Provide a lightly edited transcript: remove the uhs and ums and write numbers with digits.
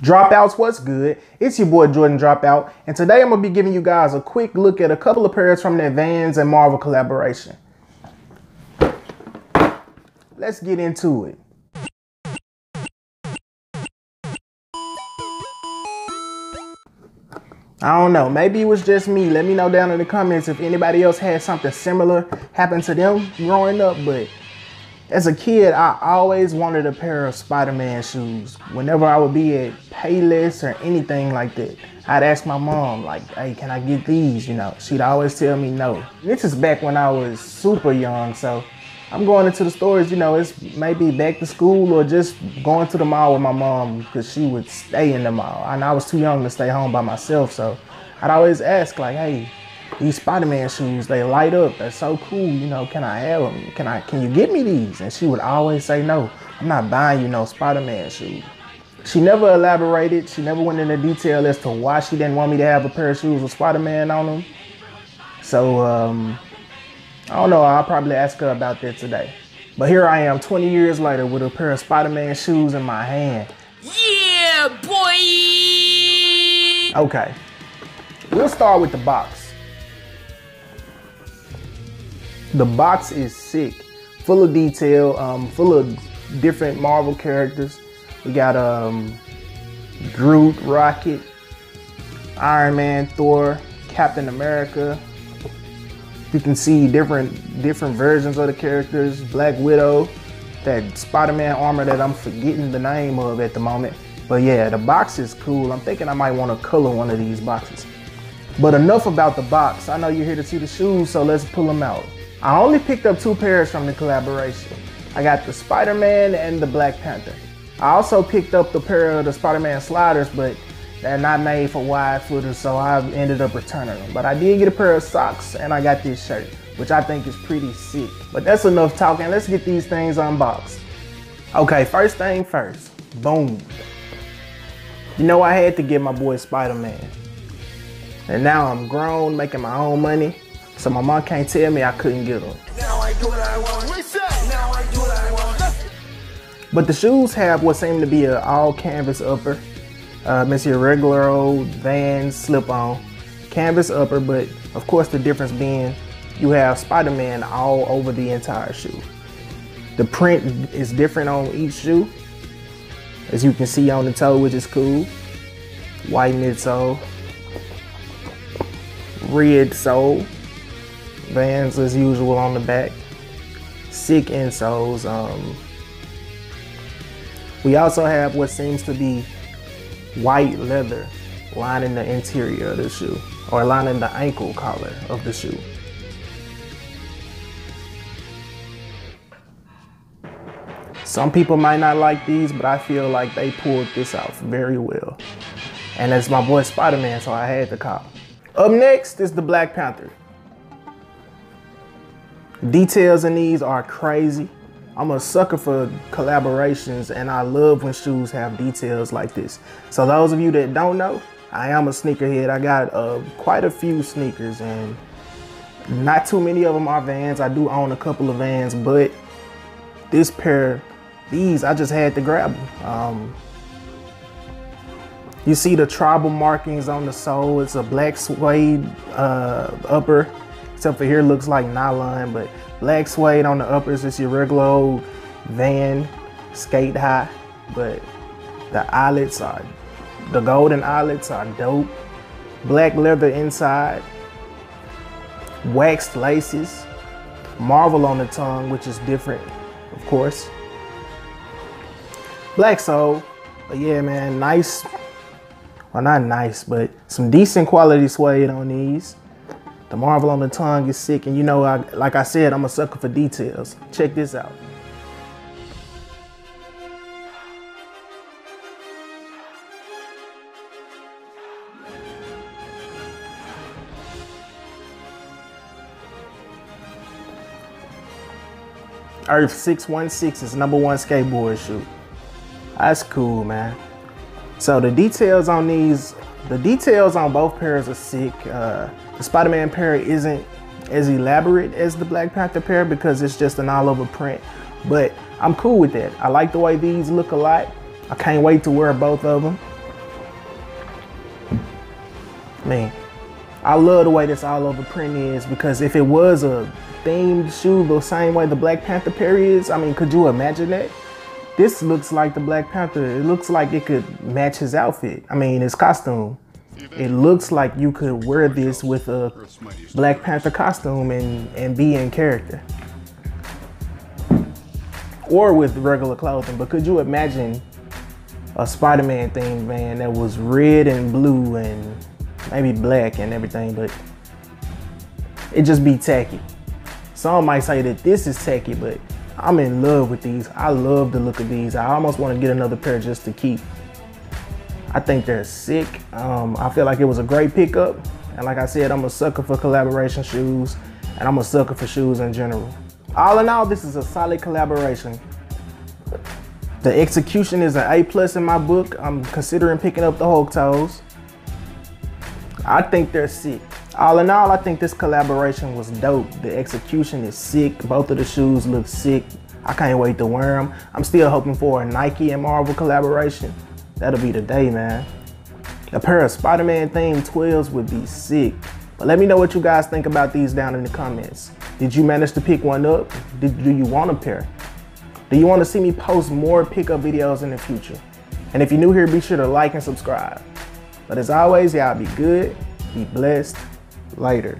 Dropouts, what's good? It's your boy Jordan Dropout, and today I'm gonna be giving you guys a quick look at a couple of pairs from that Vans and Marvel collaboration. Let's get into it. I don't know, maybe it was just me. Let me know down in the comments if anybody else had something similar happen to them growing up, but as a kid, I always wanted a pair of Spider-Man shoes. Whenever I would be at Payless or anything like that, I'd ask my mom, like, hey, can I get these? You know, she'd always tell me no. This is back when I was super young, so I'm going into the stores, you know, it's maybe back to school or just going to the mall with my mom because she would stay in the mall. And I was too young to stay home by myself, so I'd always ask, like, hey, these Spider-Man shoes, they light up, they're so cool, you know, can I have them? Can you get me these? And she would always say, no, I'm not buying you no Spider-Man shoes. She never elaborated, she never went into detail as to why she didn't want me to have a pair of shoes with Spider-Man on them. So, I don't know, I'll probably ask her about that today. But here I am 20 years later with a pair of Spider-Man shoes in my hand. Yeah, boy! Okay, we'll start with the box. The box is sick, full of detail, full of different Marvel characters. We got Groot, Rocket, Iron Man, Thor, Captain America. You can see different versions of the characters. Black Widow, that Spider-Man armor that I'm forgetting the name of at the moment. But yeah, the box is cool. I'm thinking I might want to color one of these boxes. But enough about the box. I know you're here to see the shoes, so let's pull them out. I only picked up 2 pairs from the collaboration. I got the Spider-Man and the Black Panther. I also picked up the pair of the Spider-Man sliders, but they're not made for wide footers, so I ended up returning them. But I did get a pair of socks and I got this shirt, which I think is pretty sick. But that's enough talking. Let's get these things unboxed. Okay, first thing first, boom. You know I had to get my boy Spider-Man. And now I'm grown, making my own money. So my mom can't tell me I couldn't get them. Now I do what I want. Now I do what I want. But the shoes have what seemed to be an all canvas upper. It's your regular old Vans slip-on canvas upper, but of course the difference being you have Spider-Man all over the entire shoe. The print is different on each shoe, as you can see on the toe, which is cool. White midsole, red sole. Vans as usual on the back. Sick insoles. We also have what seems to be white leather lining the interior of the shoe, or lining the ankle collar of the shoe. Some people might not like these, but I feel like they pulled this off very well. And it's my boy Spider-Man, so I had to cop. Up next is the Black Panther. Details in these are crazy. I'm a sucker for collaborations, and I love when shoes have details like this. So those of you that don't know, I am a sneakerhead. I got quite a few sneakers, and not too many of them are Vans. I do own a couple of Vans, but this pair, these, I just had to grab them. You see the tribal markings on the sole. It's a black suede upper. Except for here looks like nylon, but black suede on the uppers. It's your regular old Van skate high, but the eyelets are, the golden eyelets are dope. Black leather inside, waxed laces, Marvel on the tongue, which is different, of course. Black sole, but yeah, man, nice. Well, not nice, but some decent quality suede on these. The Marvel on the tongue is sick, and you know, like I said, I'm a sucker for details. Check this out. Earth 616 is #1 skateboard shoe. That's cool, man. So the details on these, the details on both pairs are sick. The Spider-Man pair isn't as elaborate as the Black Panther pair because it's just an all over print, but I'm cool with that. I like the way these look a lot. I can't wait to wear both of them. Man, I love the way this all over print is, because if it was a themed shoe the same way the Black Panther pair is, I mean, could you imagine that? This looks like the Black Panther. It looks like it could match his outfit. I mean, his costume. It looks like you could wear this with a Black Panther costume and be in character. Or with regular clothing. But could you imagine a Spider-Man themed van that was red and blue and maybe black and everything, but it just be tacky. Some might say that this is tacky, but I'm in love with these. I love the look of these. I almost want to get another pair just to keep. I think they're sick. I feel like it was a great pickup. And like I said, I'm a sucker for collaboration shoes, and I'm a sucker for shoes in general. All in all, this is a solid collaboration. The execution is an A+ in my book. I'm considering picking up the Hulk toes. I think they're sick. All in all, I think this collaboration was dope. The execution is sick. Both of the shoes look sick. I can't wait to wear them. I'm still hoping for a Nike and Marvel collaboration. That'll be the day, man. A pair of Spider-Man themed 12s would be sick. But let me know what you guys think about these down in the comments. Did you manage to pick one up? Do you want a pair? Do you want to see me post more pickup videos in the future? And if you're new here, be sure to like and subscribe. But as always, y'all be good, be blessed. Later.